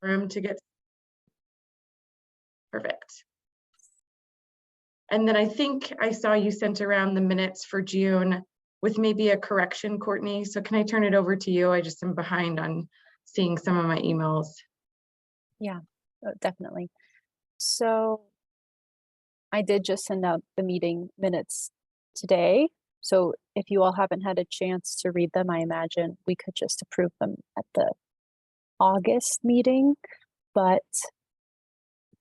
room to get perfect. And then I think I saw you sent around the minutes for June with maybe a correction, Courtney. So can I turn it over to you? I just am behind on seeing some of my emails. Yeah, definitely. So I did just send out the meeting minutes today. So if you all haven't had a chance to read them, I imagine we could just approve them at the August meeting. But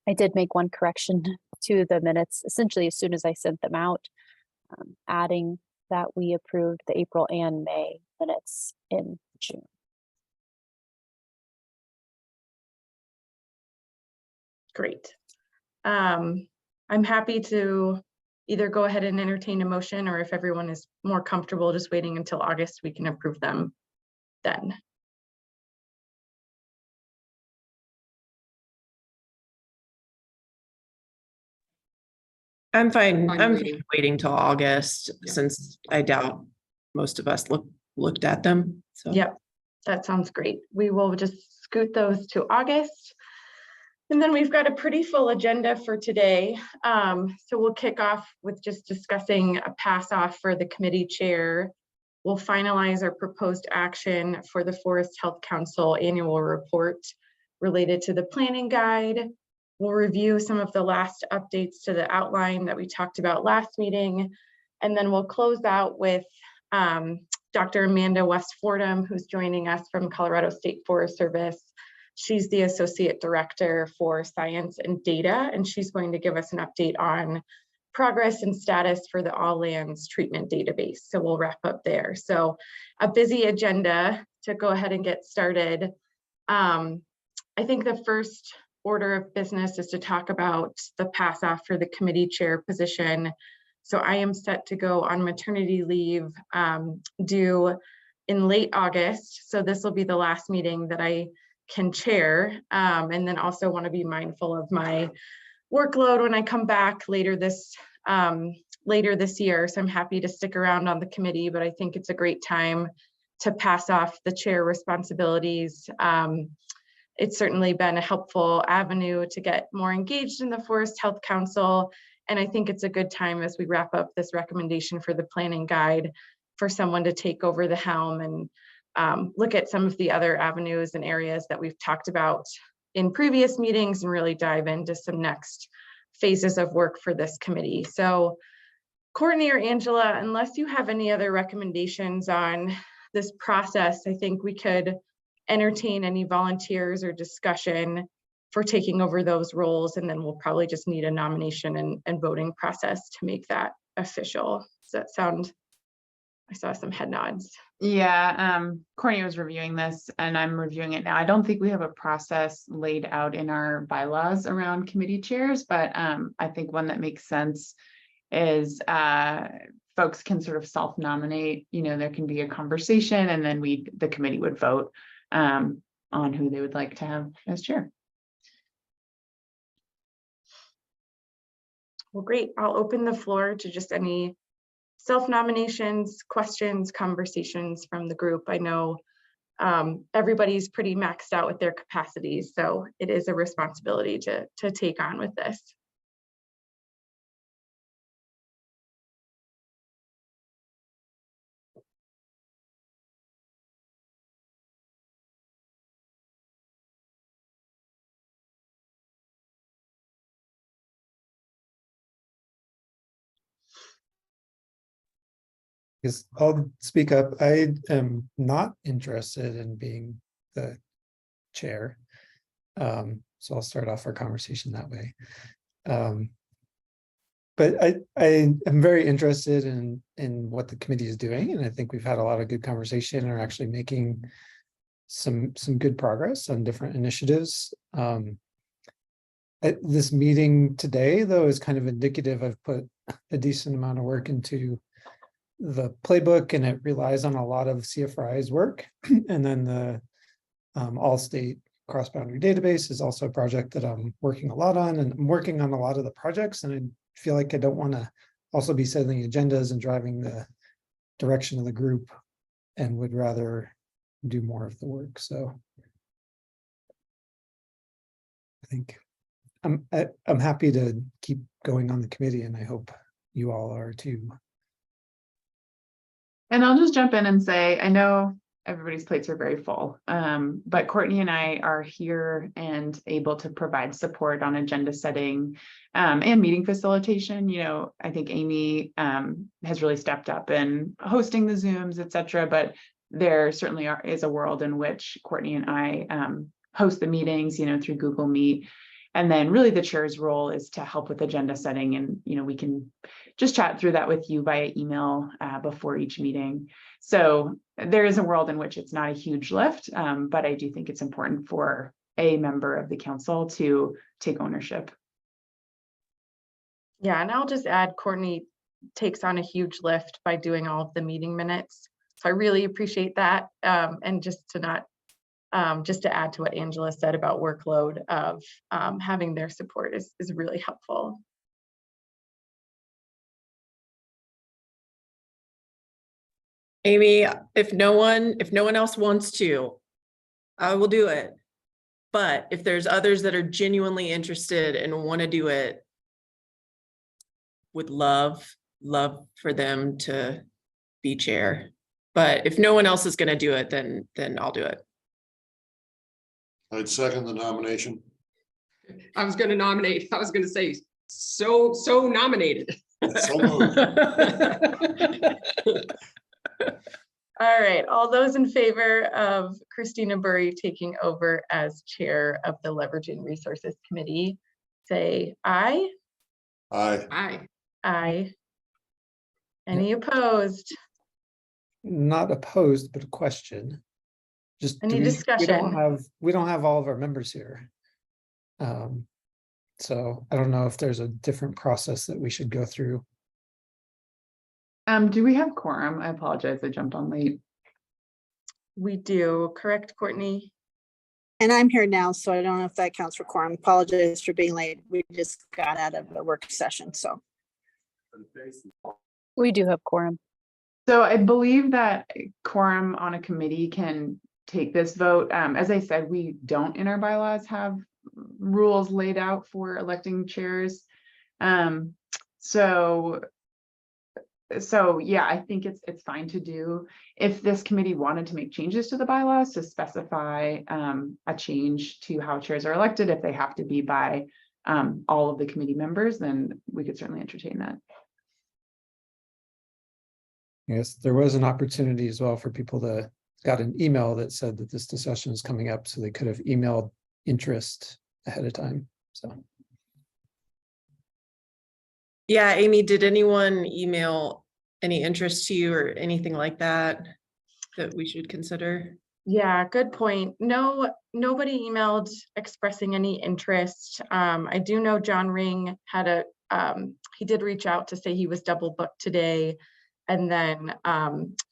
I did make one correction to the minutes essentially as soon as I sent them out, adding that we approved the April and May minutes in June. Great. I'm happy to either go ahead and entertain a motion, or if everyone is more comfortable just waiting until August, we can approve them then. I'm fine. I'm waiting till August, since I doubt most of us looked at them. So yep, that sounds great. We will just scoot those to August. And then we've got a pretty full agenda for today. So we'll kick off with just discussing a pass off for the committee chair. We'll finalize our proposed action for the Forest Health Council annual report related to the planning guide. We'll review some of the last updates to the outline that we talked about last meeting. And then we'll close out with Dr. Amanda West-Fordham, who's joining us from Colorado State Forest Service. She's the Associate Director for Science and Data, and she's going to give us an update on progress and status for the All Lands Treatment Database. So we'll wrap up there. So a busy agenda to go ahead and get started. I think the first order of business is to talk about the pass off for the committee chair position. So I am set to go on maternity leave due in late August. So this will be the last meeting that I can chair, and then also want to be mindful of my workload when I come back later this year. So I'm happy to stick around on the committee, but I think it's a great time to pass off the chair responsibilities. It's certainly been a helpful avenue to get more engaged in the Forest Health Council. And I think it's a good time as we wrap up this recommendation for the planning guide for someone to take over the helm and look at some of the other avenues and areas that we've talked about in previous meetings and really dive into some next phases of work for this committee. So Courtney or Angela, unless you have any other recommendations on this process, I think we could entertain any volunteers or discussion for taking over those roles, and then we'll probably just need a nomination and voting process to make that official. Does that sound? I saw some head nods. Yeah, Courtney was reviewing this and I'm reviewing it now. I don't think we have a process laid out in our bylaws around committee chairs, but I think one that makes sense is folks can sort of self-nominate. You know, there can be a conversation and then the committee would vote on who they would like to have as chair. Well, great. I'll open the floor to just any self-nominations, questions, conversations from the group. I know everybody's pretty maxed out with their capacities, so it is a responsibility to take on with this. Yes, I'll speak up. I am not interested in being the chair. So I'll start off our conversation that way. But I am very interested in what the committee is doing, and I think we've had a lot of good conversation and are actually making some good progress on different initiatives. This meeting today, though, is kind of indicative. I've put a decent amount of work into the playbook, and it relies on a lot of CFRI's work. And then the All-State Cross-Boundary Database is also a project that I'm working a lot on, and I'm working on a lot of the projects, and I feel like I don't want to also be setting agendas and driving the direction of the group, and would rather do more of the work. So think I'm happy to keep going on the committee, and I hope you all are too. And I'll just jump in and say, I know everybody's plates are very full, but Courtney and I are here and able to provide support on agenda setting and meeting facilitation. You know, I think Amy has really stepped up in hosting the Zooms, et cetera, but there certainly is a world in which Courtney and I host the meetings, you know, through Google Meet. And then really the chair's role is to help with agenda setting, and, you know, we can just chat through that with you via email before each meeting. So there is a world in which it's not a huge lift, but I do think it's important for a member of the council to take ownership. Yeah, and I'll just add, Courtney takes on a huge lift by doing all of the meeting minutes. So I really appreciate that. And just to not, just to add to what Angela said about workload of having their support is really helpful. Amy, if no one else wants to, I will do it. But if there's others that are genuinely interested and want to do it, would love for them to be chair. But if no one else is going to do it, then I'll do it. I'd second the nomination. I was going to say, so nominated. So moved. All right, all those in favor of Christina Burry taking over as chair of the Leveraging Resources Committee, say aye. Aye. Aye. Aye. Any opposed? Not opposed, but a question. Just Any we discussion? don't have all of our members here. So I don't know if there's a different process that we should go through. Do we have quorum? I apologize, I jumped on late. We do, correct, Courtney? And I'm here now, so I don't know if that counts for quorum. Apologize for being late. We just got out of a work session, so. We do have quorum. So I believe that quorum on a committee can take this vote. As I said, we don't in our bylaws have rules laid out for electing chairs. So yeah, I think it's fine to do. If this committee wanted to make changes to the bylaws to specify a change to how chairs are elected, if they have to be by all of the committee members, then we could certainly entertain that. Yes, there was an opportunity as well for people that got an email that said that this discussion is coming up, so they could have emailed interest ahead of time. So. Yeah, Amy, did anyone email any interest to you or anything like that we should consider? Yeah, good point. No, nobody emailed expressing any interest. I do know John Ring had he did reach out to say he was double booked today. And then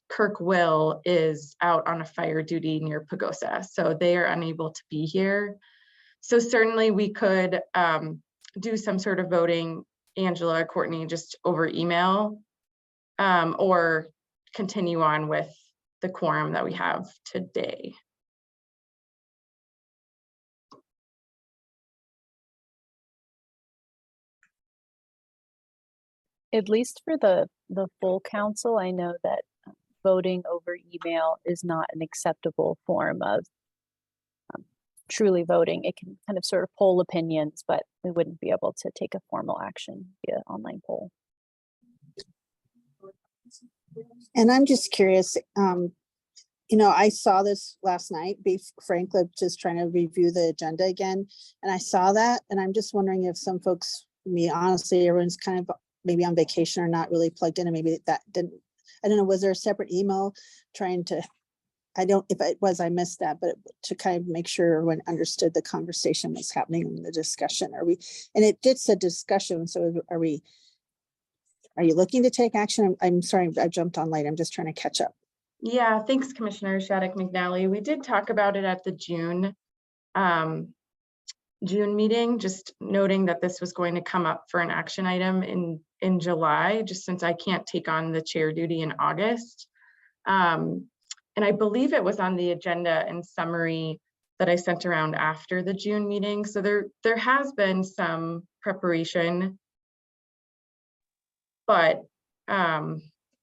Kirk Will is out on a fire duty near Pagosa, so they are unable to be here. So certainly we could do some sort of voting, Angela, Courtney, just over email, or continue on with the quorum that we have today. At least for the full council, I know that voting over email is not an acceptable form of truly voting. It can kind of sort of poll opinions, but we wouldn't be able to take a formal action via online poll. And I'm just curious, you know, I saw this last night, be frank, like just trying to review the agenda again. And I saw that, and I'm just wondering if some folks, honestly, everyone's kind of maybe on vacation or not really plugged in, and maybe that didn't, I don't know, was there a separate email trying to, if it was, I missed that, but to kind of make sure everyone understood the conversation was happening in the discussion. And it did say discussion, so are you looking to take action? I'm sorry, I jumped on late. I'm just trying to catch up. Yeah, thanks, Commissioner Shattuck McNally. We did talk about it at the June meeting, just noting that this was going to come up for an action item in July, just since I can't take on the chair duty in August. And I believe it was on the agenda in summary that I sent around after the June meeting. So there has been some preparation, but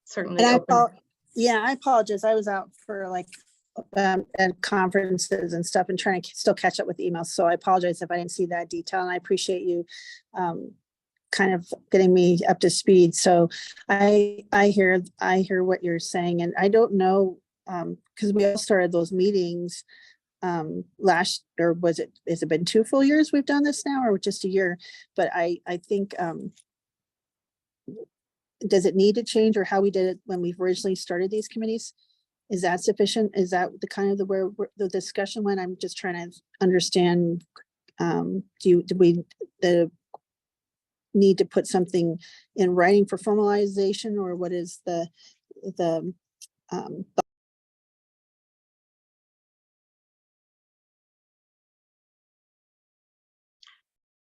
certainly And open. yeah, I apologize. I was out for like and conferences and stuff and trying to still catch up with emails. So I apologize if I didn't see that detail, and I appreciate you kind of getting me up to speed. So I hear what you're saying, and I don't know, because we all started those meetings last, or has it been 2 full years we've done this now, or just a year? But I think does it need to change, or how we did it when we originally started these committees? Is that sufficient? Is that the kind of where the discussion went? I'm just trying to understand. Do we need to put something in writing for formalization, or what is the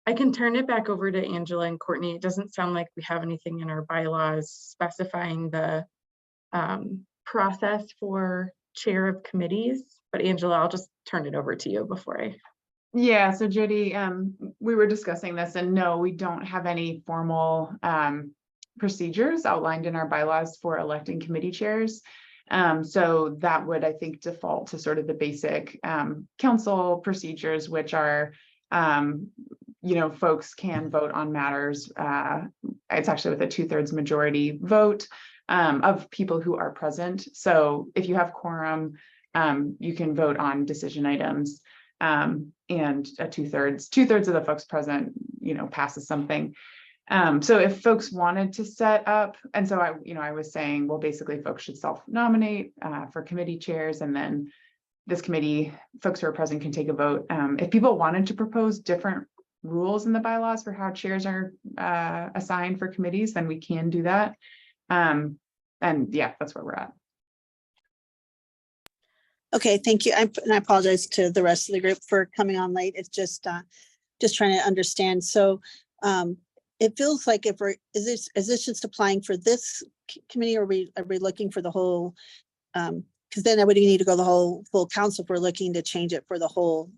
I can turn it back over to Angela and Courtney. It doesn't sound like we have anything in our bylaws specifying the process for chair of committees, but Angela, I'll just turn it over to you before I. Yeah, so Jody, we were discussing this, and no, we don't have any formal procedures outlined in our bylaws for electing committee chairs. So that would, I think, default to sort of the basic council procedures, which are, folks can vote on matters. It's actually with a 2/3 majority vote of people who are present. So if you have quorum, you can vote on decision items. And a 2/3 of the folks present, passes something. So if folks wanted to set up, and so I was saying, well, basically folks should self-nominate for committee chairs, and then this committee, folks who are present can take a vote. If people wanted to propose different rules in the bylaws for how chairs are assigned for committees, then we can do that. And yeah, that's where we're at. Okay, thank you. And I apologize to the rest of the group for coming on late. It's just trying to understand. So it feels like is this just applying for this committee, or are we looking for the whole? Because then I would need to go the whole full council if we're looking to change it for the whole,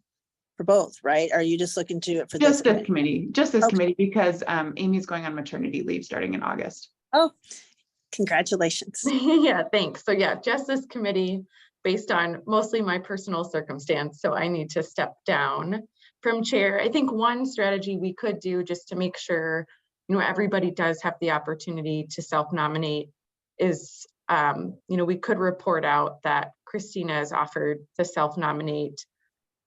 for both, right? Are you just looking to do it for Just this this committee, just this Okay. committee, because Amy's going on maternity leave starting in August. Oh, congratulations. Yeah, thanks. So yeah, just this committee based on mostly my personal circumstance. So I need to step down from chair. I think one strategy we could do just to make sure, everybody does have the opportunity to self-nominate is, we could report out that Christina has offered to self-nominate,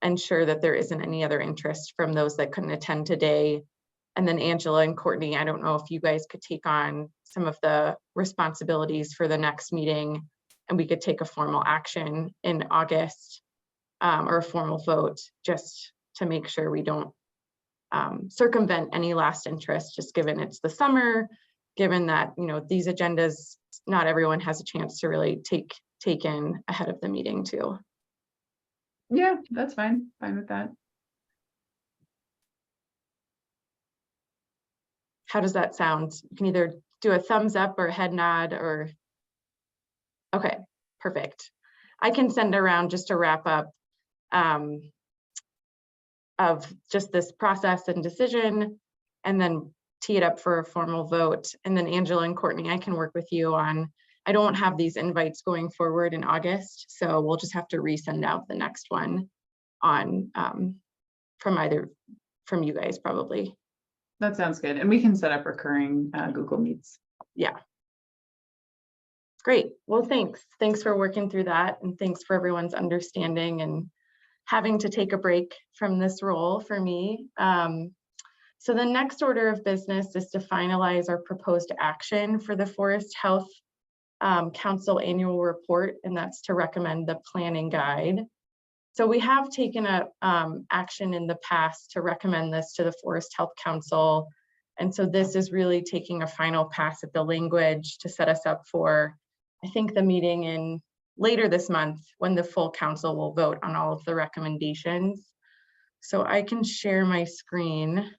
ensure that there isn't any other interest from those that couldn't attend today. And then Angela and Courtney, I don't know if you guys could take on some of the responsibilities for the next meeting, and we could take a formal action in August, or a formal vote, just to make sure we don't circumvent any last interest, just given it's the summer, given that, these agendas, not everyone has a chance to really take in ahead of the meeting too. Yeah, that's fine. Fine with that. How does that sound? You can either do a thumbs up or head nod, or. Okay, perfect. I can send around just a wrap up of just this process and decision, and then tee it up for a formal vote. And then Angela and Courtney, I can work with you on, I don't have these invites going forward in August, so we'll just have to resend out the next one on from you guys probably. That sounds good. And we can set up recurring Google Meets. Yeah. Great. Well, thanks. Thanks for working through that, and thanks for everyone's understanding and having to take a break from this role for me. So the next order of business is to finalize our proposed action for the Forest Health Council annual report, and that's to recommend the planning guide. So we have taken a action in the past to recommend this to the Forest Health Council. And so this is really taking a final pass at the language to set us up for, I think, the meeting in later this month when the full council will vote on all of the recommendations. So I can share my screen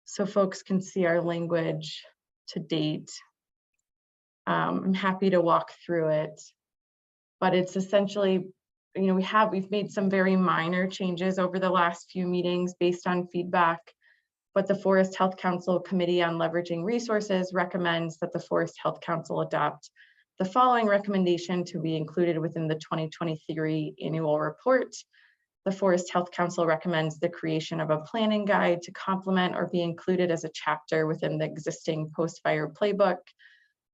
so folks can see our language to date. I'm happy to walk through it, but it's essentially we've made some very minor changes over the last few meetings based on feedback. But the Forest Health Council Committee on Leveraging Resources recommends that the Forest Health Council adopt the following recommendation to be included within the 2023 annual report. The Forest Health Council recommends the creation of a planning guide to complement or be included as a chapter within the existing post-fire playbook.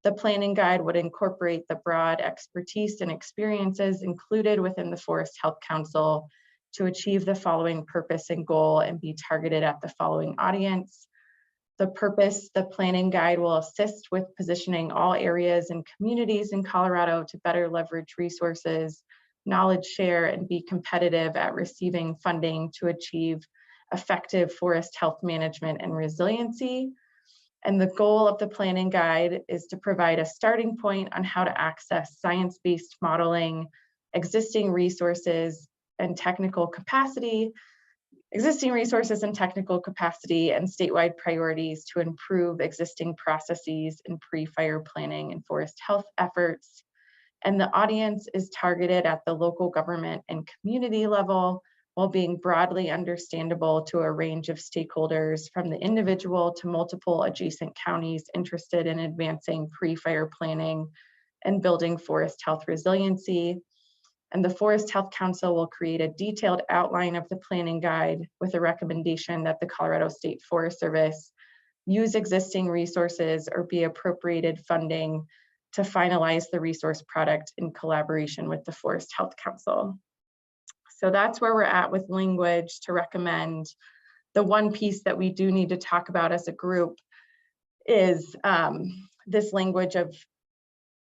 The planning guide would incorporate the broad expertise and experiences included within the Forest Health Council to achieve the following purpose and goal and be targeted at the following audience. The purpose, the planning guide will assist with positioning all areas and communities in Colorado to better leverage resources, knowledge share, and be competitive at receiving funding to achieve effective forest health management and resiliency. And the goal of the planning guide is to provide a starting point on how to access science-based modeling, existing resources and technical capacity, and statewide priorities to improve existing processes in pre-fire planning and forest health efforts. And the audience is targeted at the local government and community level, while being broadly understandable to a range of stakeholders from the individual to multiple adjacent counties interested in advancing pre-fire planning and building forest health resiliency. And the Forest Health Council will create a detailed outline of the planning guide with a recommendation that the Colorado State Forest Service use existing resources or be appropriated funding to finalize the resource product in collaboration with the Forest Health Council. So that's where we're at with language to recommend. The one piece that we do need to talk about as a group is this language of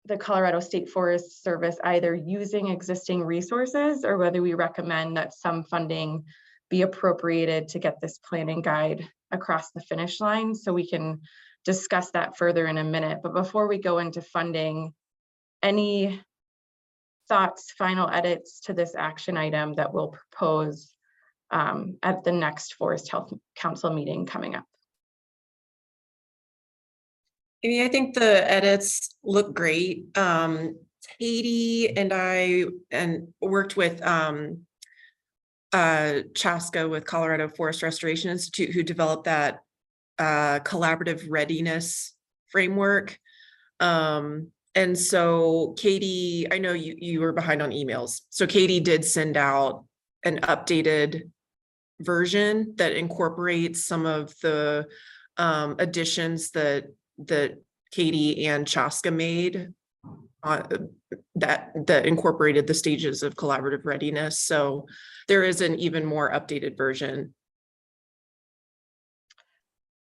the Colorado State Forest Service either using existing resources or whether we recommend that some funding be appropriated to get this planning guide across the finish line. So we can discuss that further in a minute. But before we go into funding, any thoughts, final edits to this action item that we'll propose at the next Forest Health Council meeting coming up? I think the edits look great. Katie and I worked with Chaska with Colorado Forest Restoration Institute, who developed that collaborative readiness framework. And so Katie, I know you were behind on emails. So Katie did send out an updated version that incorporates some of the additions that Katie and Chaska made that incorporated the stages of collaborative readiness. So there is an even more updated version.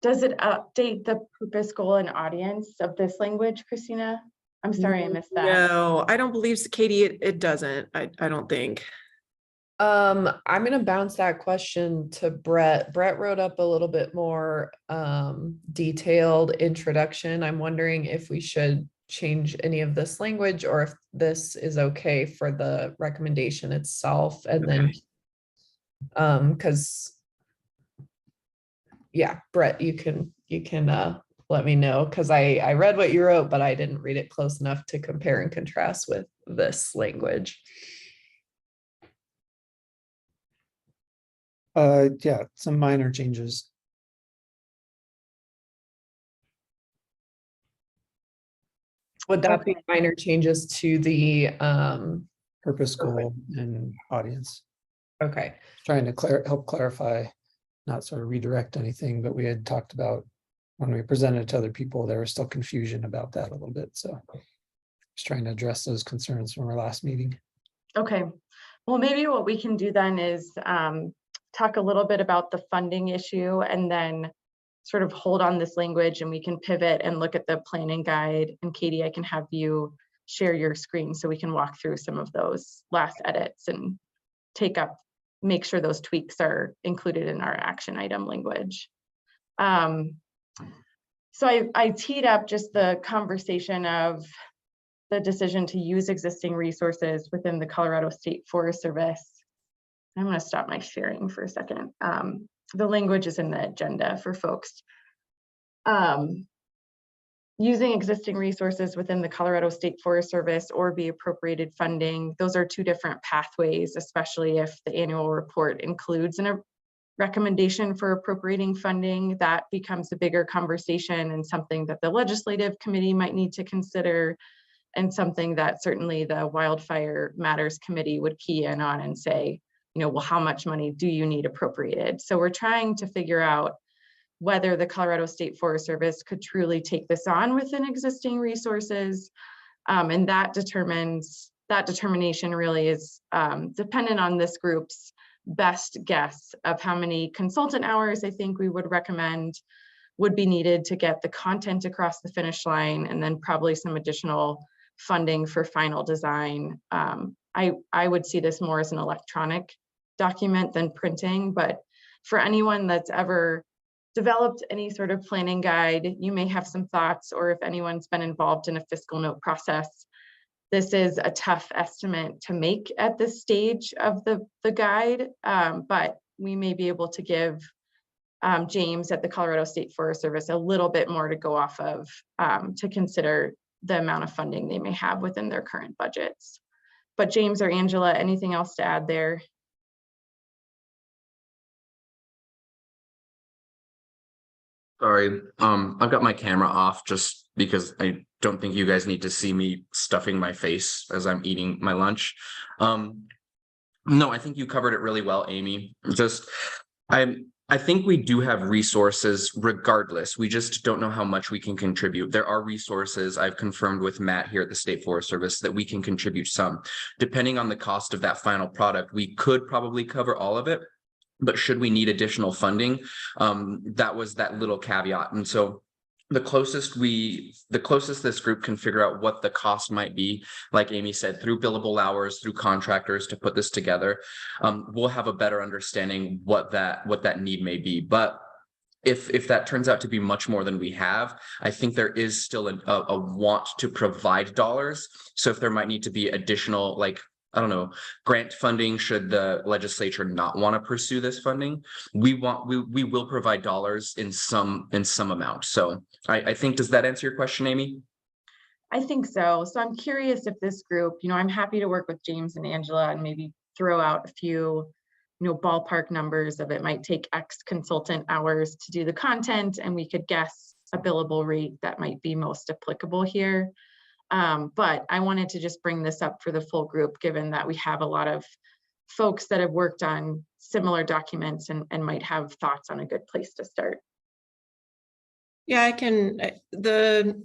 Does it update the purpose, goal, and audience of this language, Christina? I'm sorry, I missed that. No, I don't believe so, Katie. It doesn't. I don't think. I'm gonna bounce that question to Brett. Brett wrote up a little bit more detailed introduction. I'm wondering if we should change any of this language or if this is okay for the recommendation itself. And then because yeah, Brett, you can let me know, because I read what you wrote, but I didn't read it close enough to compare and contrast with this language. Yeah, some minor changes. Would that be minor changes to the Purpose, goal, and audience. okay. Trying to help clarify, not sort of redirect anything, but we had talked about when we presented to other people, there was still confusion about that a little bit. So just trying to address those concerns from our last meeting. Okay, well, maybe what we can do then is talk a little bit about the funding issue and then sort of hold on this language, and we can pivot and look at the planning guide. And Katie, I can have you share your screen so we can walk through some of those last edits and make sure those tweaks are included in our action item language. So I teed up just the conversation of the decision to use existing resources within the Colorado State Forest Service. I'm going to stop my sharing for a second. The language is in the agenda for folks. using existing resources within the Colorado State Forest Service or be appropriated funding. Those are two different pathways, especially if the annual report includes a recommendation for appropriating funding. That becomes a bigger conversation and something that the legislative committee might need to consider, and something that certainly the Wildfire Matters Committee would key in on and say, you know, well, how much money do you need appropriated? So we're trying to figure out whether the Colorado State Forest Service could truly take this on within existing resources. And that determination really is dependent on this group's best guess of how many consultant hours I think we would recommend would be needed to get the content across the finish line, and then probably some additional funding for final design. I would see this more as an electronic document than printing, but for anyone that's ever developed any sort of planning guide, you may have some thoughts, or if anyone's been involved in a fiscal note process, this is a tough estimate to make at this stage of the guide, but we may be able to give James at the Colorado State Forest Service a little bit more to go off of to consider the amount of funding they may have within their current budgets. But James or Angela, anything else to add there? Sorry, I've got my camera off just because I don't think you guys need to see me stuffing my face as I'm eating my lunch. No, I think you covered it really well, Amy. I think we do have resources regardless. We just don't know how much we can contribute. There are resources I've confirmed with Matt here at the State Forest Service that we can contribute some. Depending on the cost of that final product, we could probably cover all of it. But should we need additional funding, that was that little caveat. And so the closest this group can figure out what the cost might be, like Amy said, through billable hours, through contractors to put this together, we'll have a better understanding what that need may be. But if that turns out to be much more than we have, I think there is still a want to provide dollars. So if there might need to be additional, like, I don't know, grant funding, should the legislature not want to pursue this funding, we will provide dollars in some amount. So I think, does that answer your question, Amy? I think so. So I'm curious if this group, you know, I'm happy to work with James and Angela and maybe throw out a few, you know, ballpark numbers of it might take X consultant hours to do the content, and we could guess a billable rate that might be most applicable here. But I wanted to just bring this up for the full group, given that we have a lot of folks that have worked on similar documents and might have thoughts on a good place to start. Yeah, I can, the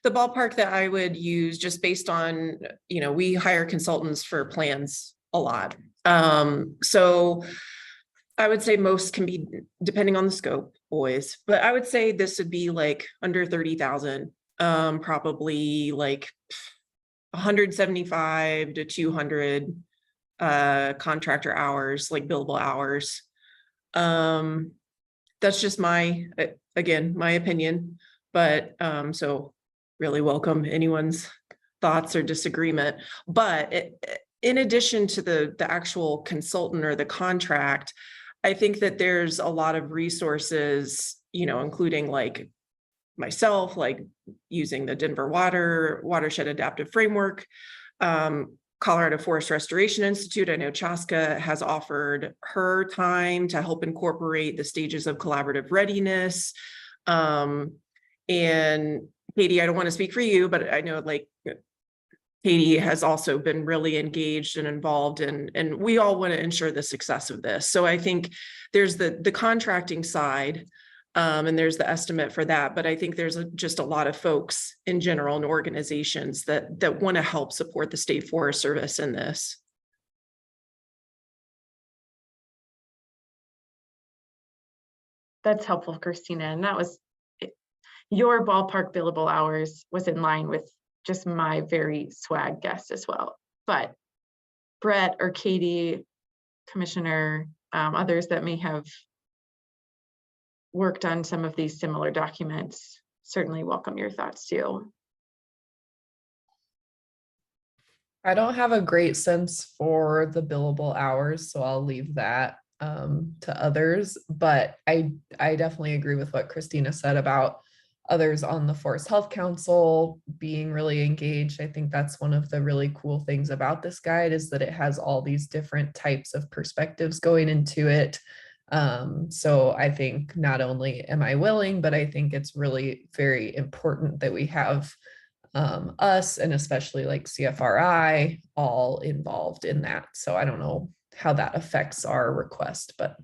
ballpark that I would use, just based on, you know, we hire consultants for plans a lot. So I would say most can be, depending on the scope, always, but I would say this would be like under 30,000, probably like 175 to 200 contractor hours, like billable hours. That's just my, again, my opinion, but so really welcome anyone's thoughts or disagreement. But in addition to the actual consultant or the contract, I think that there's a lot of resources, you know, including like myself, like using the Denver Watershed Adaptive Framework, Colorado Forest Restoration Institute. I know Chaska has offered her time to help incorporate the stages of collaborative readiness. And Katie, I don't want to speak for you, but I know like Katie has also been really engaged and involved, and we all want to ensure the success of this. So I think there's the contracting side, and there's the estimate for that. But I think there's just a lot of folks in general and organizations that want to help support the State Forest Service in this. That's helpful, Christina. And that was your ballpark billable hours was in line with just my very swag guess as well. But Brett or Katie, Commissioner, others that may have worked on some of these similar documents, certainly welcome your thoughts too. I don't have a great sense for the billable hours, so I'll leave that to others. But I definitely agree with what Christina said about others on the Forest Health Council being really engaged. I think that's one of the really cool things about this guide is that it has all these different types of perspectives going into it. So I think not only am I willing, but I think it's really very important that we have us and especially like CFRI all involved in that. So I don't know how that affects our request, but.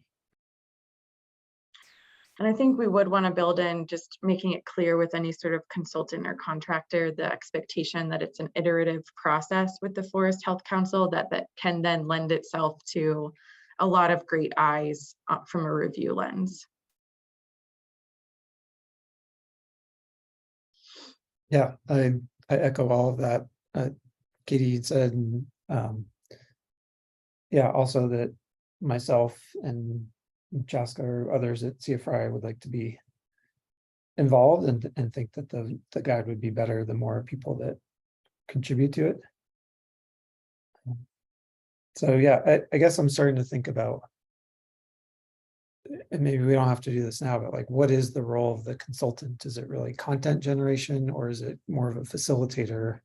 And I think we would want to build in just making it clear with any sort of consultant or contractor, the expectation that it's an iterative process with the Forest Health Council that can then lend itself to a lot of great eyes from a review lens. Yeah, I echo all of that. Katie said, yeah, also that myself and Chaska or others at CFRI would like to be involved and think that the guide would be better the more people that contribute to it. So yeah, I guess I'm starting to think about, and maybe we don't have to do this now, but like, what is the role of the consultant? Is it really content generation or is it more of a facilitator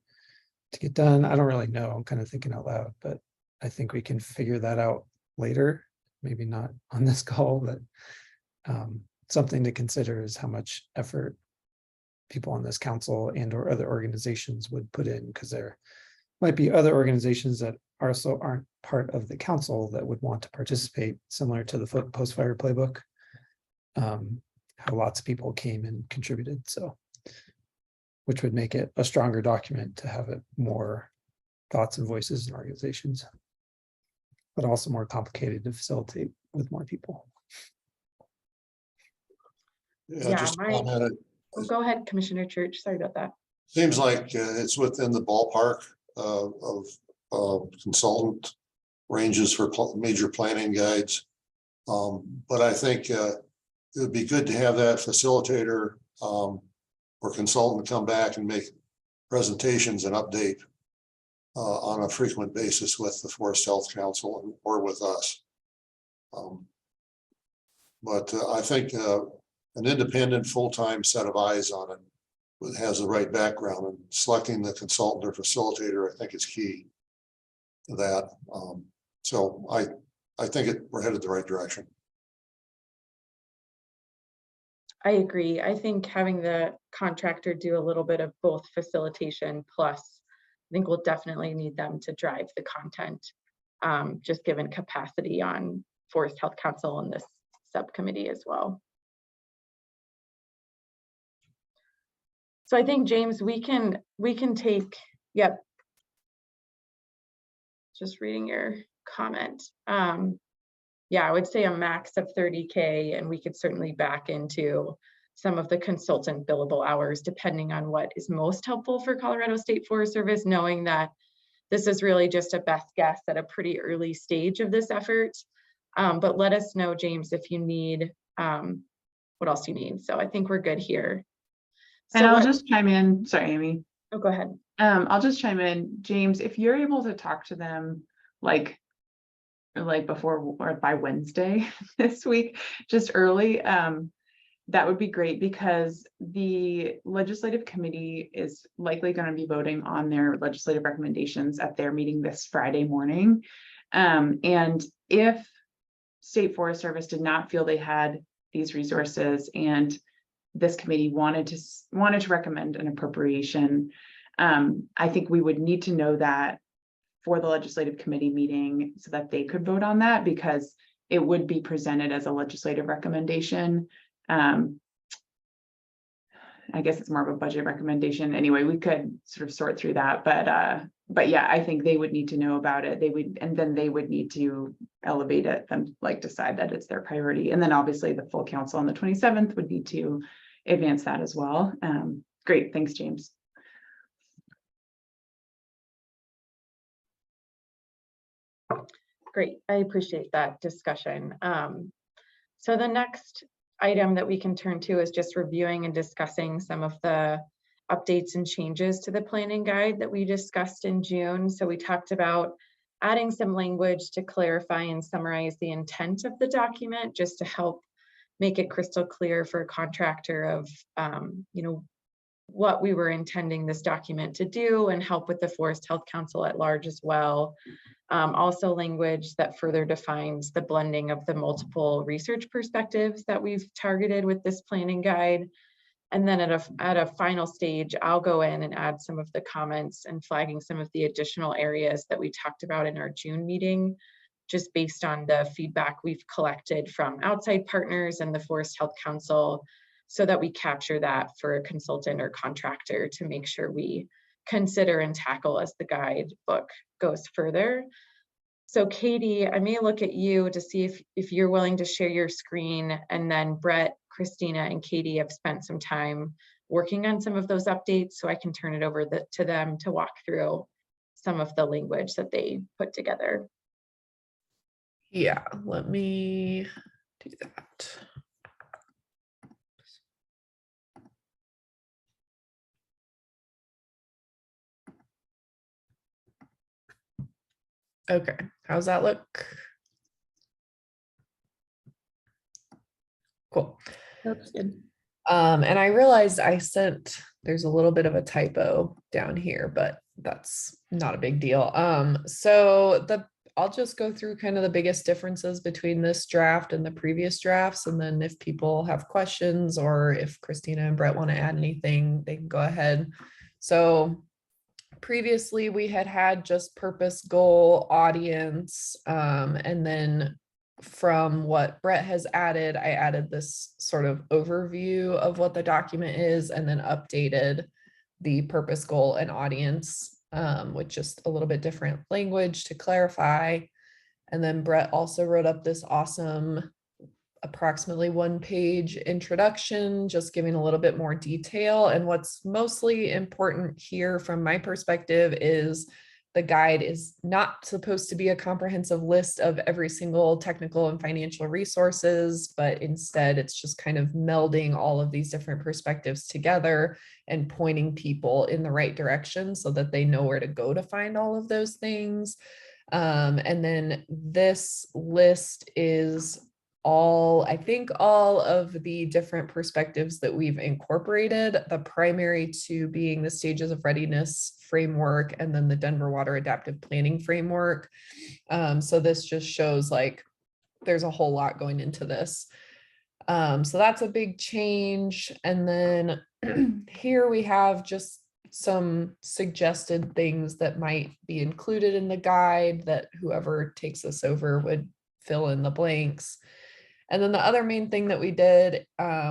to get done? I don't really know. I'm kind of thinking out loud, but I think we can figure that out later. Maybe not on this call, but something to consider is how much effort people on this council and or other organizations would put in, because there might be other organizations that also aren't part of the council that would want to participate, similar to the post-fire playbook. How lots of people came and contributed, so which would make it a stronger document to have it more thoughts and voices and organizations, but also more complicated to facilitate with more people. Yeah, Just my- commented, Oh, go ahead, Commissioner Church. Sorry about that. seems like it's within the ballpark of consultant ranges for major planning guides. But I think it would be good to have that facilitator or consultant come back and make presentations and update on a frequent basis with the Forest Health Council or with us. But I think an independent full-time set of eyes on it has the right background, and selecting the consultant or facilitator, I think, is key to that. So I think we're headed the right direction. I agree. I think having the contractor do a little bit of both facilitation plus, I think we'll definitely need them to drive the content, just given capacity on Forest Health Council and this subcommittee as well. So I think, James, we can take, yep. Just reading your comment. Yeah, I would say a max of 30K, and we could certainly back into some of the consultant billable hours, depending on what is most helpful for Colorado State Forest Service, knowing that this is really just a best guess at a pretty early stage of this effort. But let us know, James, if you need, what else you need. So I think we're good here. So And I'll just chime in. Sorry, Amy. Oh, go ahead. I'll just chime in, James, if you're able to talk to them like before or by Wednesday this week, just early, that would be great, because the legislative committee is likely going to be voting on their legislative recommendations at their meeting this Friday morning. And if State Forest Service did not feel they had these resources and this committee wanted to recommend an appropriation, I think we would need to know that for the legislative committee meeting so that they could vote on that, because it would be presented as a legislative recommendation. I guess it's more of a budget recommendation. Anyway, we could sort of sort through that, but yeah, I think they would need to know about it. They would, and then they would need to elevate it and like decide that it's their priority. And then obviously the full council on the 27th would need to advance that as well. Great, thanks, James. Great, I appreciate that discussion. So the next item that we can turn to is just reviewing and discussing some of the updates and changes to the planning guide that we discussed in June. So we talked about adding some language to clarify and summarize the intent of the document, just to help make it crystal clear for a contractor of, you know, what we were intending this document to do, and help with the Forest Health Council at large as well. Also language that further defines the blending of the multiple research perspectives that we've targeted with this planning guide. And then at a final stage, I'll go in and add some of the comments and flagging some of the additional areas that we talked about in our June meeting, just based on the feedback we've collected from outside partners and the Forest Health Council, so that we capture that for a consultant or contractor to make sure we consider and tackle as the guidebook goes further. So Katie, I may look at you to see if you're willing to share your screen, and then Brett, Christina, and Katie have spent some time working on some of those updates, so I can turn it over to them to walk through some of the language that they put together. Yeah, let me do that. Okay, how's that look? Cool. That's good. And I realized there's a little bit of a typo down here, but that's not a big deal. So I'll just go through kind of the biggest differences between this draft and the previous drafts. And then if people have questions, or if Christina and Brett want to add anything, they can go ahead. So previously we had just purpose, goal, audience, and then from what Brett has added, I added this sort of overview of what the document is, and then updated the purpose, goal, and audience with just a little bit different language to clarify. And then Brett also wrote up this awesome approximately 1-page introduction, just giving a little bit more detail. And what's mostly important here from my perspective is the guide is not supposed to be a comprehensive list of every single technical and financial resources, but instead it's just kind of melding all of these different perspectives together and pointing people in the right direction so that they know where to go to find all of those things. And then this list is I think all of the different perspectives that we've incorporated, the primary two being the stages of readiness framework, and then the Denver Water Adaptive Planning Framework. So this just shows like there's a whole lot going into this. So that's a big change. And then here we have just some suggested things that might be included in the guide that whoever takes this over would fill in the blanks. And then the other main thing that we did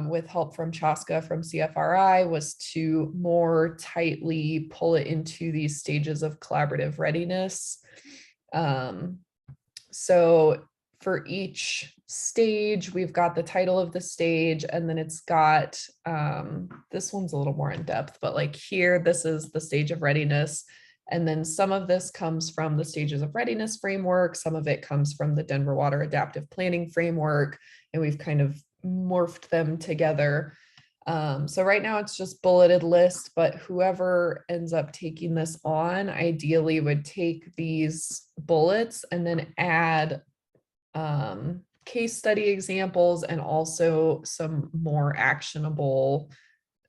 with help from Chaska from CFRI was to more tightly pull it into these stages of collaborative readiness. So for each stage, we've got the title of the stage, and then it's got, this one's a little more in depth, but like here, this is the stage of readiness. And then some of this comes from the stages of readiness framework. Some of it comes from the Denver Water Adaptive Planning Framework, and we've kind of morphed them together. So right now it's just bulleted list, but whoever ends up taking this on ideally would take these bullets and then add case study examples and also some more actionable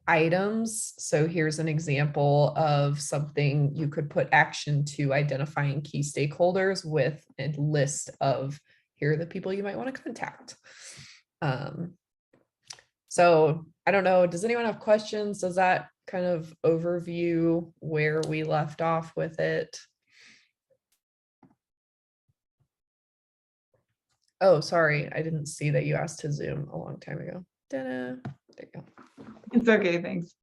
items. So here's an example of something you could put action to identifying key stakeholders with a list of here are the people you might want to contact. So I don't know, does anyone have questions? Does that kind of overview where we left off with it? Oh, sorry, I didn't see that you asked to Zoom a long time ago. There you go. It's okay, thanks.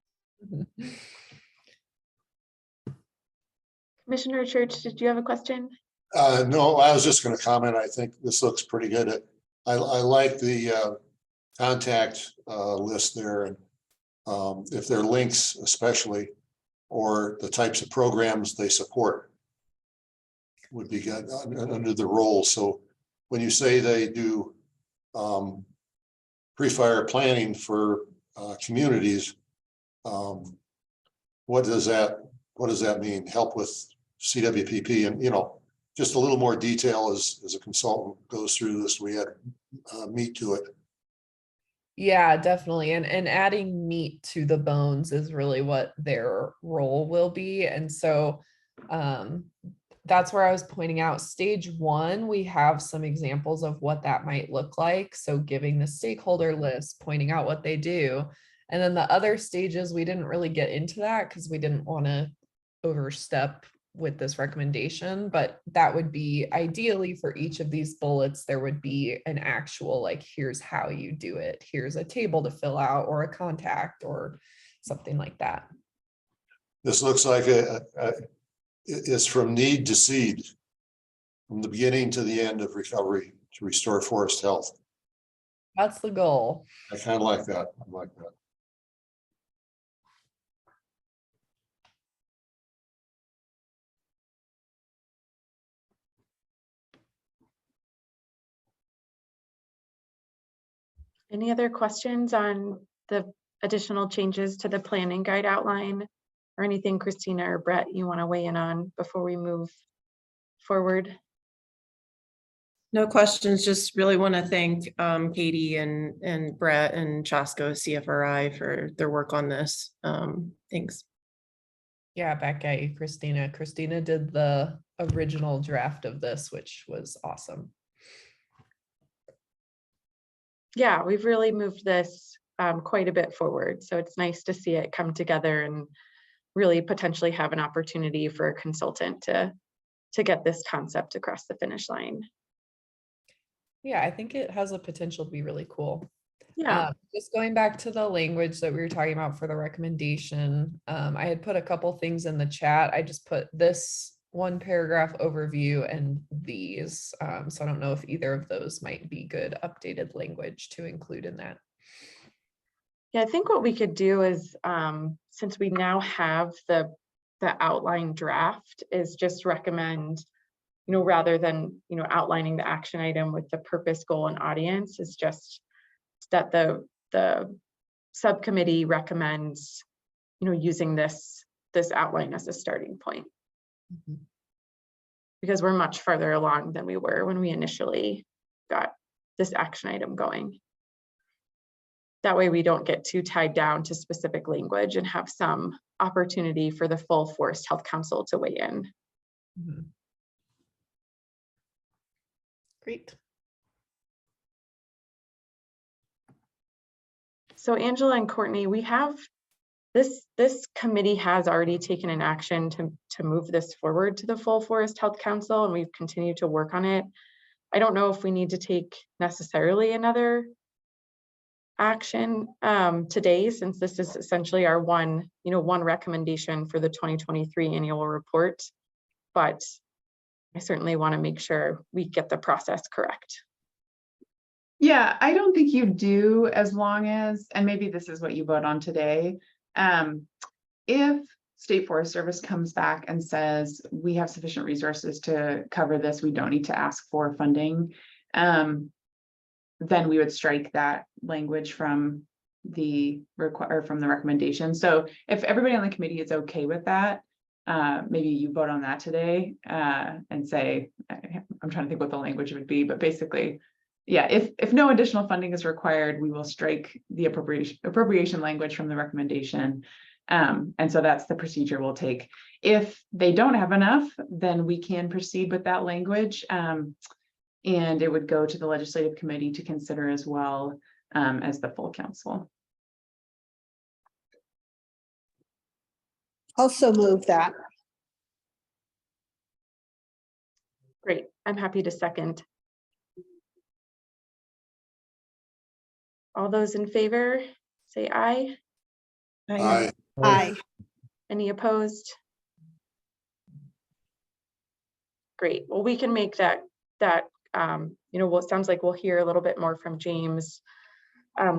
Commissioner Church, did you have a question? No, I was just going to comment. I think this looks pretty good. I like the contact list there, and if they're links especially, or the types of programs they support would be good under the role. So when you say they do pre-fire planning for communities, what does that mean? Help with CWPP, and just a little more detail as a consultant goes through this. We had meat to it. Yeah, definitely. And adding meat to the bones is really what their role will be. And so that's where I was pointing out stage one, we have some examples of what that might look like. So giving the stakeholder list, pointing out what they do. And then the other stages, we didn't really get into that because we didn't want to overstep with this recommendation, but that would be ideally for each of these bullets, there would be an actual, like, here's how you do it. Here's a table to fill out or a contact or something like that. This looks like it's from need to seed, from the beginning to the end of recovery to restore forest health. That's the goal. I kind of like that. I like that. Any other questions on the additional changes to the planning guide outline or anything, Christina or Brett, you want to weigh in on before we move forward? No questions, just really want to thank Katie and Brett and Chasco CFRI for their work on this. Thanks. Yeah, back at you, Christina. Christina did the original draft of this, which was awesome. Yeah, we've really moved this quite a bit forward. So it's nice to see it come together and really potentially have an opportunity for a consultant to get this concept across the finish line. Yeah, I think it has a potential to be really cool. Yeah. Just going back to the language that we were talking about for the recommendation, I had put a couple things in the chat. I just put this one paragraph overview and these. So I don't know if either of those might be good updated language to include in that. Yeah, I think what we could do is, since we now have the outline draft, is just recommend, rather than, outlining the action item with the purpose, goal, and audience, is just that the subcommittee recommends, using this outline as a starting point. Mm-hmm. Because we're much farther along than we were when we initially got this action item going. That way we don't get too tied down to specific language and have some opportunity for the full Forest Health Council to weigh in. Mm-hmm. Great. So Angela and Courtney, we have this committee has already taken an action to move this forward to the full Forest Health Council, and we've continued to work on it. I don't know if we need to take necessarily another action today, since this is essentially our one recommendation for the 2023 annual report, but I certainly want to make sure we get the process correct. Yeah, I don't think you do, as long as, and maybe this is what you vote on today. If State Forest Service comes back and says, we have sufficient resources to cover this, we don't need to ask for funding, then we would strike that language from the recommendation. So if everybody on the committee is okay with that, maybe you vote on that today and say, I'm trying to think what the language would be, but basically, yeah, if no additional funding is required, we will strike the appropriation language from the recommendation. And so that's the procedure we'll take. If they don't have enough, then we can proceed with that language. And it would go to the legislative committee to consider as well as the full council. Also move that. Great, I'm happy to second. All those in favor, say aye. Aye. Aye. Any opposed? Great, well, we can make that it sounds like we'll hear a little bit more from James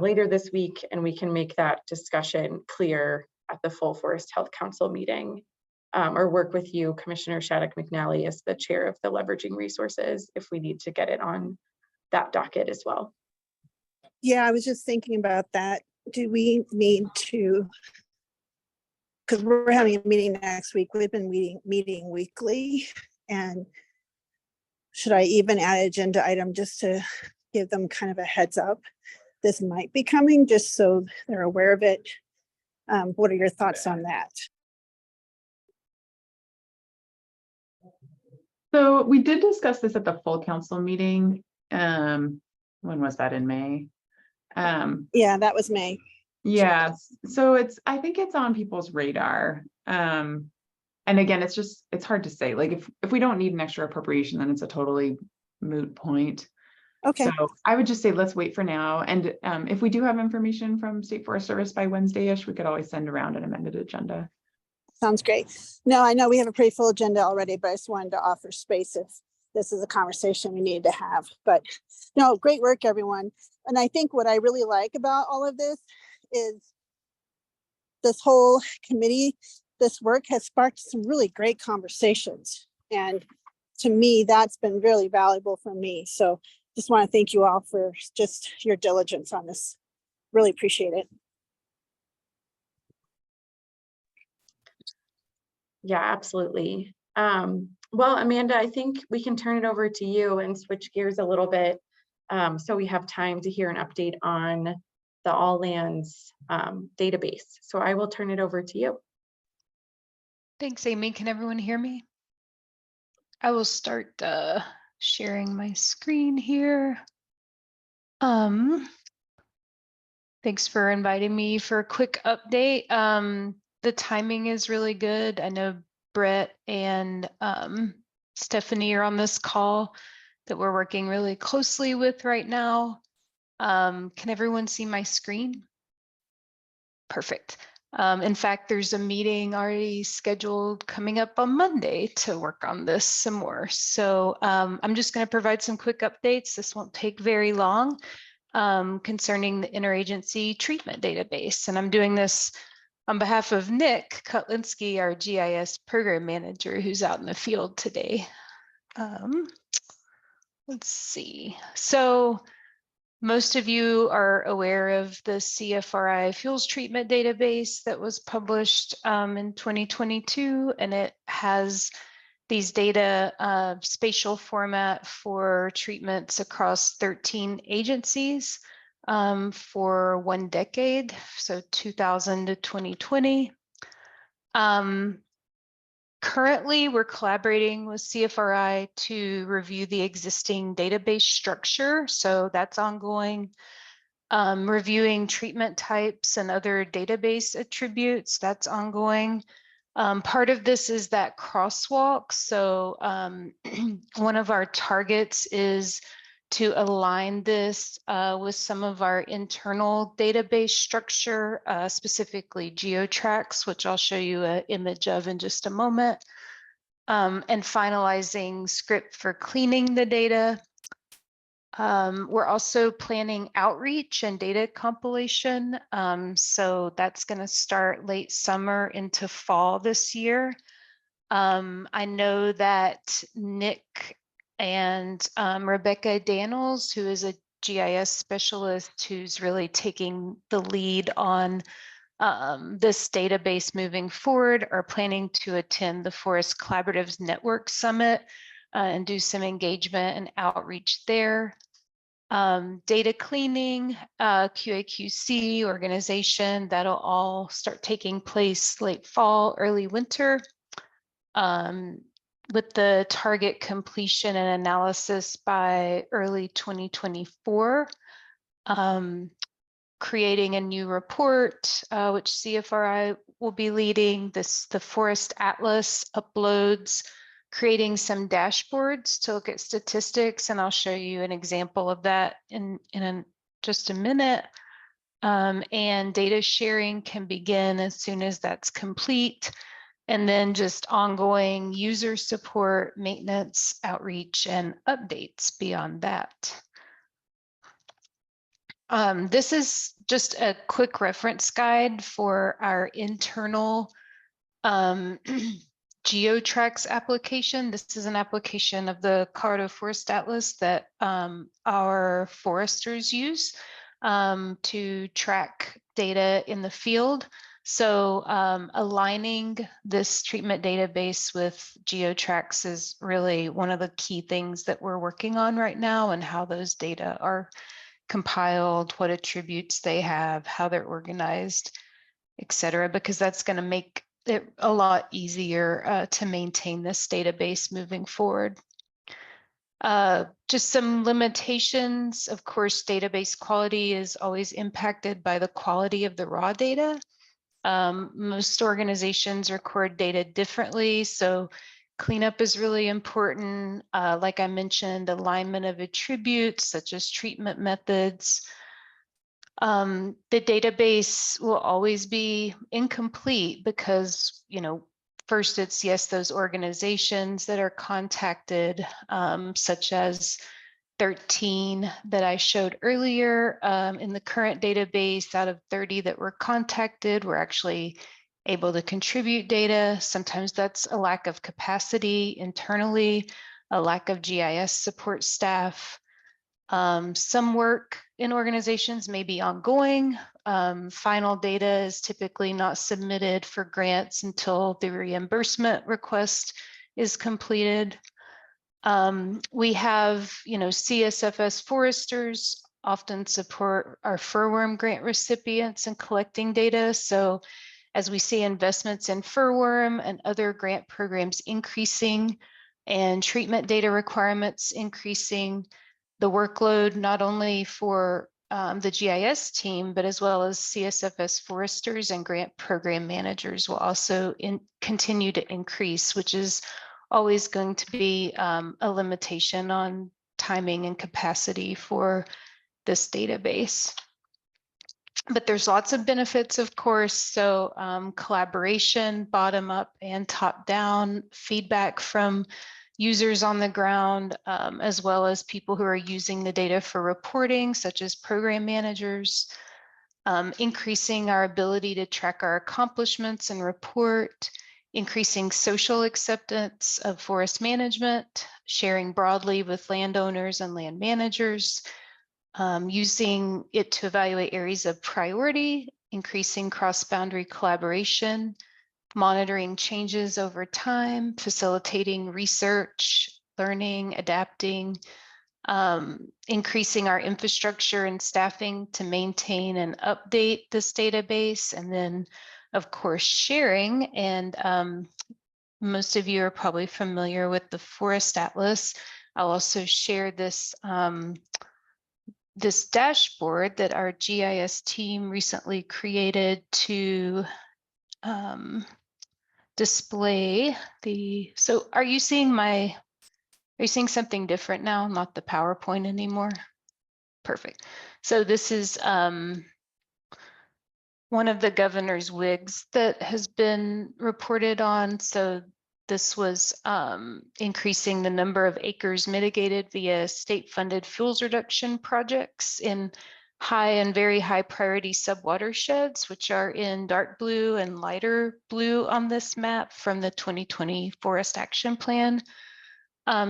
later this week, and we can make that discussion clear at the full Forest Health Council meeting, or work with you, Commissioner Shattuck McNally, as the chair of the Leveraging Resources, if we need to get it on that docket as well. Yeah, I was just thinking about that. Do we need to, because we're having a meeting next week, we've been meeting weekly, and should I even add agenda item just to give them kind of a heads up this might be coming, just so they're aware of it. What are your thoughts on that? So we did discuss this at the full council meeting. When was that, in May? Yeah, that was May. Yeah, so I think it's on people's radar. And again, it's hard to say, like, if we don't need an extra appropriation, then it's a totally moot point. Okay, So I would just say, let's wait for now. And if we do have information from State Forest Service by Wednesday-ish, we could always send around an amended agenda. sounds great. No, I know we have a pretty full agenda already, but I just wanted to offer space if this is a conversation we need to have. But no, great work, everyone. And I think what I really like about all of this is this whole committee, this work has sparked some really great conversations. And to me, that's been really valuable for me. So just want to thank you all for just your diligence on this. Really appreciate it. Yeah, absolutely. Well, Amanda, I think we can turn it over to you and switch gears a little bit. So we have time to hear an update on the All Lands database. So I will turn it over to you. Thanks, Amy. Can everyone hear me? I will start sharing my screen here. Thanks for inviting me for a quick update. The timing is really good. I know Brett and Stephanie are on this call that we're working really closely with right now. Can everyone see my screen? Perfect. In fact, there's a meeting already scheduled coming up on Monday to work on this some more. So I'm just going to provide some quick updates. This won't take very long concerning the interagency treatment database. And I'm doing this on behalf of Nick Kutlinski, our GIS program manager, who's out in the field today. Let's see. So most of you are aware of the CFRI fuels treatment database that was published in 2022, and it has these data spatial format for treatments across 13 agencies for 1 decade, so 2000 to 2020. Currently, we're collaborating with CFRI to review the existing database structure, so that's ongoing. Reviewing treatment types and other database attributes, that's ongoing. Part of this is that crosswalk. So one of our targets is to align this with some of our internal database structure, specifically GeoTrax, which I'll show you an image of in just a moment, and finalizing script for cleaning the data. We're also planning outreach and data compilation. So that's going to start late summer into fall this year. I know that Nick and Rebecca Daniels, who is a GIS specialist who's really taking the lead on this database moving forward, are planning to attend the Forest Collaboratives Network Summit and do some engagement and outreach there. Data cleaning, QA/QC organization, that'll all start taking place late fall, early winter, with the target completion and analysis by early 2024. Creating a new report, which CFRI will be leading, the Forest Atlas uploads, creating some dashboards to look at statistics, and I'll show you an example of that in just a minute. And data sharing can begin as soon as that's complete. And then just ongoing user support, maintenance, outreach, and updates beyond that. This is just a quick reference guide for our internal GeoTrax application. This is an application of the Colorado Forest Atlas that our foresters use to track data in the field. So aligning this treatment database with GeoTrax is really one of the key things that we're working on right now, and how those data are compiled, what attributes they have, how they're organized, et cetera, because that's going to make it a lot easier to maintain this database moving forward. Just some limitations. Of course, database quality is always impacted by the quality of the raw data. Most organizations record data differently, so cleanup is really important. Like I mentioned, alignment of attributes such as treatment methods. The database will always be incomplete because, you know, first it's, yes, those organizations that are contacted, such as 13 that I showed earlier. In the current database, out of 30 that were contacted, we're actually able to contribute data. Sometimes that's a lack of capacity internally, a lack of GIS support staff. Some work in organizations may be ongoing. Final data is typically not submitted for grants until the reimbursement request is completed. We have, you know, CSFS foresters often support our furworm grant recipients in collecting data. So as we see investments in furworm and other grant programs increasing and treatment data requirements increasing, the workload not only for the GIS team, but as well as CSFS foresters and grant program managers will also continue to increase, which is always going to be a limitation on timing and capacity for this database. But there's lots of benefits, of course. So collaboration, bottom up and top down, feedback from users on the ground, as well as people who are using the data for reporting, such as program managers, increasing our ability to track our accomplishments and report, increasing social acceptance of forest management, sharing broadly with landowners and land managers, using it to evaluate areas of priority, increasing cross-boundary collaboration, monitoring changes over time, facilitating research, learning, adapting, increasing our infrastructure and staffing to maintain and update this database, and then, of course, sharing. And most of you are probably familiar with the Forest Atlas. I'll also share this this dashboard that our GIS team recently created to display the, so are you seeing something different now, not the PowerPoint anymore? Perfect. So this is one of the governor's WIGs that has been reported on. So this was increasing the number of acres mitigated via state-funded fuels reduction projects in high and very high priority subwatersheds, which are in dark blue and lighter blue on this map from the 2020 Forest Action Plan.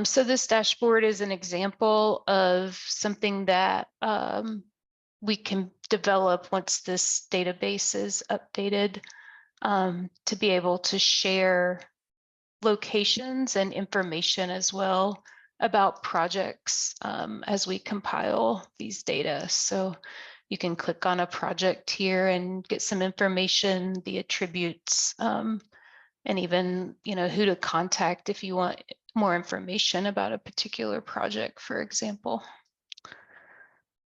So this dashboard is an example of something that we can develop once this database is updated, to be able to share locations and information as well about projects as we compile these data. So you can click on a project here and get some information, the attributes, and even, you know, who to contact if you want more information about a particular project, for example.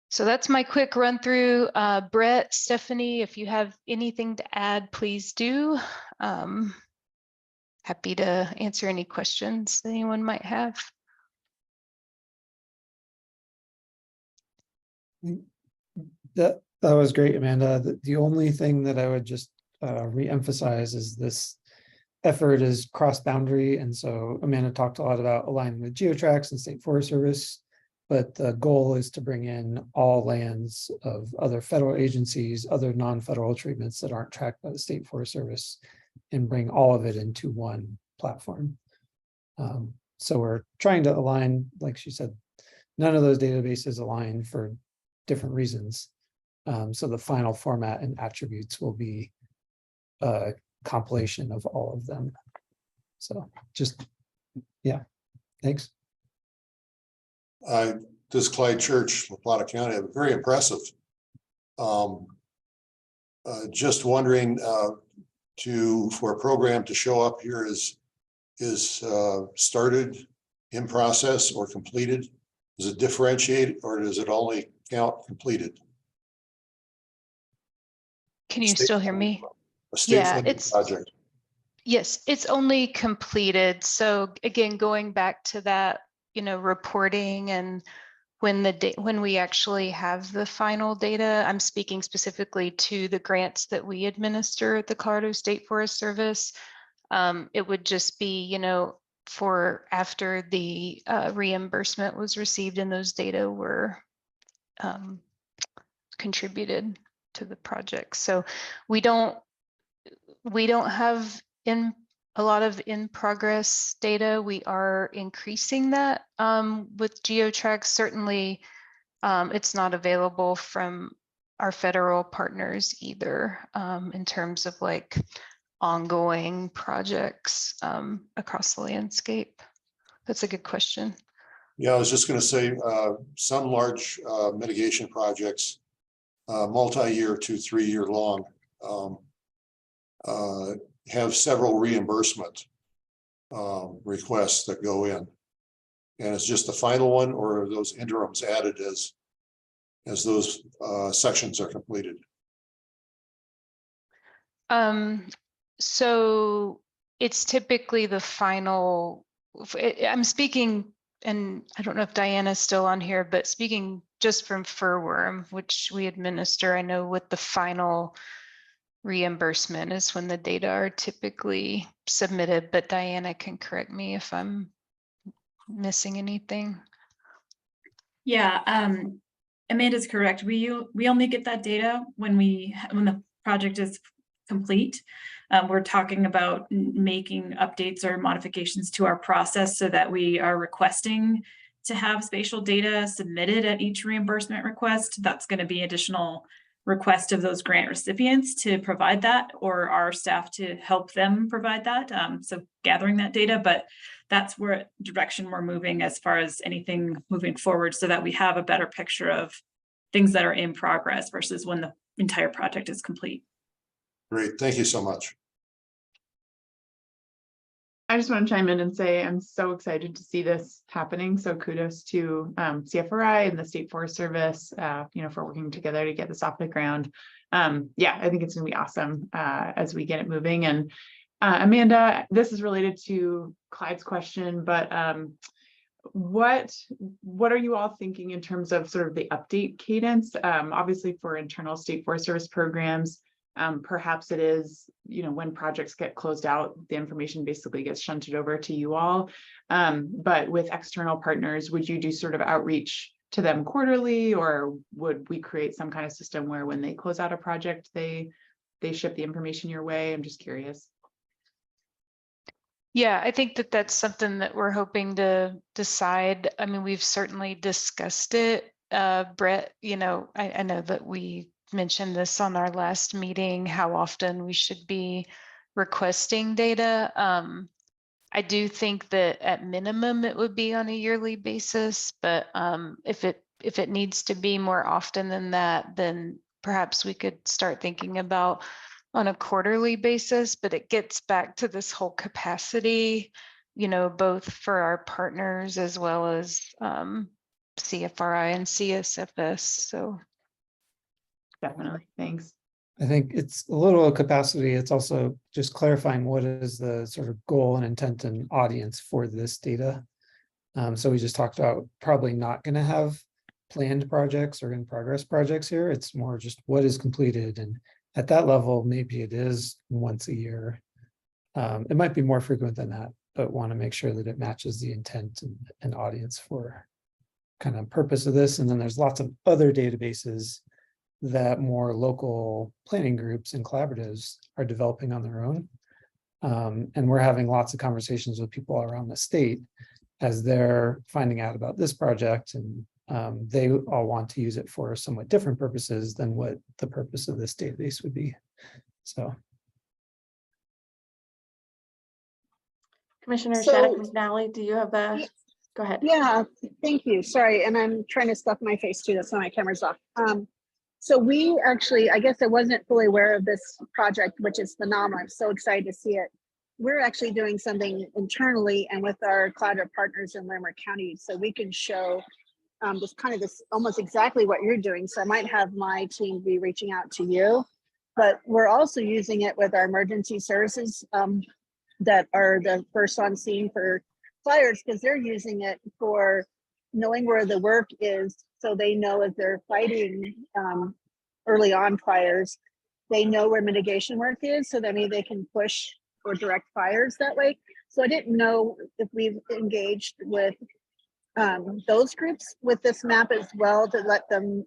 So that's my quick run through. Brett, Stephanie, if you have anything to add, please do. Happy to answer any questions that anyone might have. That was great, Amanda. The only thing that I would just re-emphasize is this effort is cross-boundary. And so Amanda talked a lot about aligning with GeoTracks and State Forest Service, but the goal is to bring in all lands of other federal agencies, other non-federal treatments that aren't tracked by the State Forest Service, and bring all of it into one platform. So we're trying to align, like she said, none of those databases align for different reasons. So the final format and attributes will be a compilation of all of them. So just, yeah, thanks. I this Clyde Church, La Plata County, very impressive. Just wondering, for a program to show up here is started, in process, or completed? Does it differentiate, or does it only count completed? Can you State- still hear me? A state Yeah, funded it's- project. Yes, it's only completed. So again, going back to that, reporting and when we actually have the final data, I'm speaking specifically to the grants that we administer at the Colorado State Forest Service. It would just be, for after the reimbursement was received and those data were contributed to the project. So we don't have a lot of in progress data. We are increasing that with GeoTrack. Certainly, it's not available from our federal partners either in terms of like ongoing projects across the landscape. That's a good question. Yeah, I was just going to say, some large mitigation projects, multi-year to 3-year long, have several reimbursement requests that go in. And it's just the final one, or are those interims added as those sections are completed? So it's typically the final, I'm speaking, and I don't know if Diana's still on here, but speaking just from furworm, which we administer, I know with the final reimbursement is when the data are typically submitted, but Diana can correct me if I'm missing anything. Yeah, Amanda's correct. We only get that data when the project is complete. We're talking about making updates or modifications to our process so that we are requesting to have spatial data submitted at each reimbursement request. That's going to be additional request of those grant recipients to provide that, or our staff to help them provide that. So gathering that data, but that's where direction we're moving as far as anything moving forward, so that we have a better picture of things that are in progress versus when the entire project is complete. Great, thank you so much. I just want to chime in and say I'm so excited to see this happening. So kudos to CFRI and the State Forest Service, for working together to get this off the ground. Yeah, I think it's going to be awesome as we get it moving. And Amanda, this is related to Clyde's question, but what are you all thinking in terms of sort of the update cadence? Obviously, for internal State Forest Service programs, perhaps it is, when projects get closed out, the information basically gets shunted over to you all. But with external partners, would you do sort of outreach to them quarterly, or would we create some kind of system where when they close out a project, they ship the information your way? I'm just curious. Yeah, I think that that's something that we're hoping to decide. I mean, we've certainly discussed it. Brett, I know that we mentioned this on our last meeting, how often we should be requesting data. I do think that at minimum it would be on a yearly basis, but if it needs to be more often than that, then perhaps we could start thinking about on a quarterly basis. But it gets back to this whole capacity, both for our partners as well as CFRI and CSFS. So Definitely, thanks. I think it's a little capacity. It's also just clarifying what is the sort of goal and intent and audience for this data. So we just talked about probably not going to have planned projects or in progress projects here. It's more just what is completed. And at that level, maybe it is once a year. It might be more frequent than that, but want to make sure that it matches the intent and audience for kind of purpose of this. And then there's lots of other databases that more local planning groups and collaboratives are developing on their own. And we're having lots of conversations with people around the state as they're finding out about this project, and they all want to use it for somewhat different purposes than what the purpose of this database would be. So. Commissioner So- Shattuck McNally, do you have a Go ahead. Yeah, thank you. Sorry, and I'm trying to stuff my face too. That's why my camera's off. So we actually, I guess I wasn't fully aware of this project, which is phenomenal. I'm so excited to see it. We're actually doing something internally and with our collaborative partners in Larimer County, so we can show just kind of this almost exactly what you're doing. So I might have my team be reaching out to you, but we're also using it with our emergency services that are the first on scene for fires, because they're using it for knowing where the work is, so they know as they're fighting early on fires, they know where mitigation work is, so that maybe they can push or direct fires that way. So I didn't know if we've engaged with those groups with this map as well, to let them,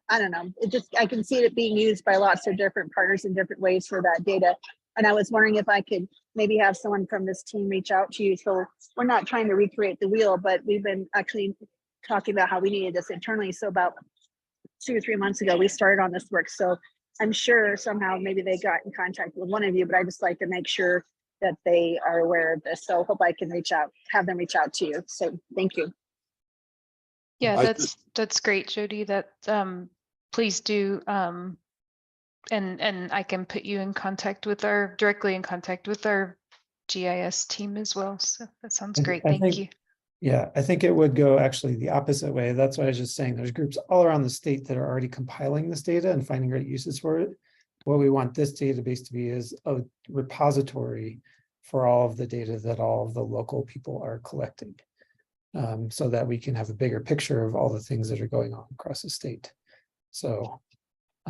I don't know, it just, I can see it being used by lots of different partners in different ways for that data. And I was wondering if I could maybe have someone from this team reach out to you. So we're not trying to recreate the wheel, but we've been actually talking about how we needed this internally. So about 2 or 3 months ago, we started on this work. So I'm sure somehow maybe they got in contact with one of you, but I just like to make sure that they are aware of this. So hope I can reach out, have them reach out to you. So thank you. Yeah, I that's great, Jody. That please do. And I can put you in contact with directly in contact with our GIS team as well. So that sounds great. Thank you. Yeah, I think it would go actually the opposite way. That's what I was just saying. There's groups all around the state that are already compiling this data and finding great uses for it. What we want this database to be is a repository for all of the data that all of the local people are collecting, so that we can have a bigger picture of all the things that are going on across the state. So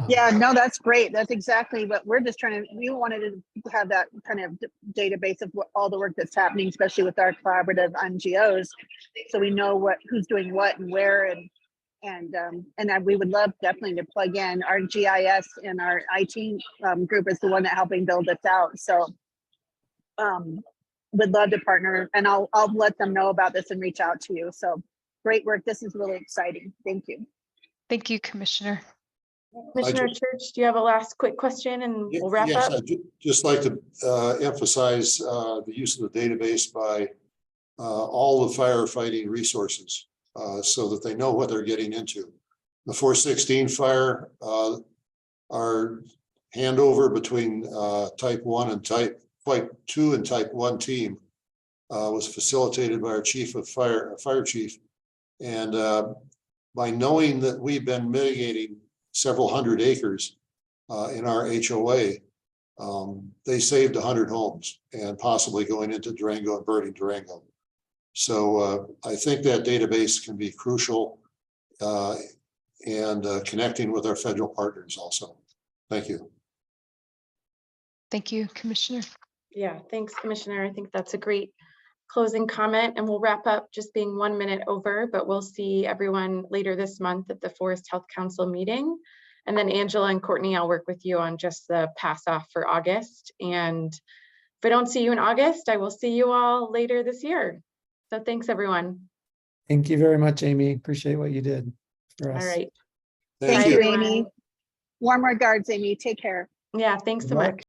yeah, no, that's great. That's exactly what we're just trying to, we wanted to have that kind of database of all the work that's happening, especially with our collaborative NGOs. So we know who's doing what and where, and we would love definitely to plug in our GIS, and our IT group is the one that helping build this out. So would love to partner, and I'll let them know about this and reach out to you. So great work. This is really exciting. Thank you. Thank you, Commissioner. Commissioner Church, do you have a last quick question and we'll wrap Yes, up? I'd just like to emphasize the use of the database by all the firefighting resources so that they know what they're getting into. The 416 fire, our handover between type 1 and type 2 and type 1 team was facilitated by our chief of fire chief. And by knowing that we've been mitigating several hundred acres in our HOA, they saved 100 homes and possibly going into Durango and burning Durango. So I think that database can be crucial and connecting with our federal partners also. Thank you. Thank you, Commissioner. Yeah, thanks, Commissioner. I think that's a great closing comment, and we'll wrap up just being 1 minute over, but we'll see everyone later this month at the Forest Health Council meeting. And then Angela and Courtney, I'll work with you on just the pass off for August. And if I don't see you in August, I will see you all later this year. So thanks, everyone. thank you very much, Amy. Appreciate what you did for us. All right. Thank Bye, you, everyone. Amy. Warm regards, Amy. Take care. Yeah, thanks so Good luck. much.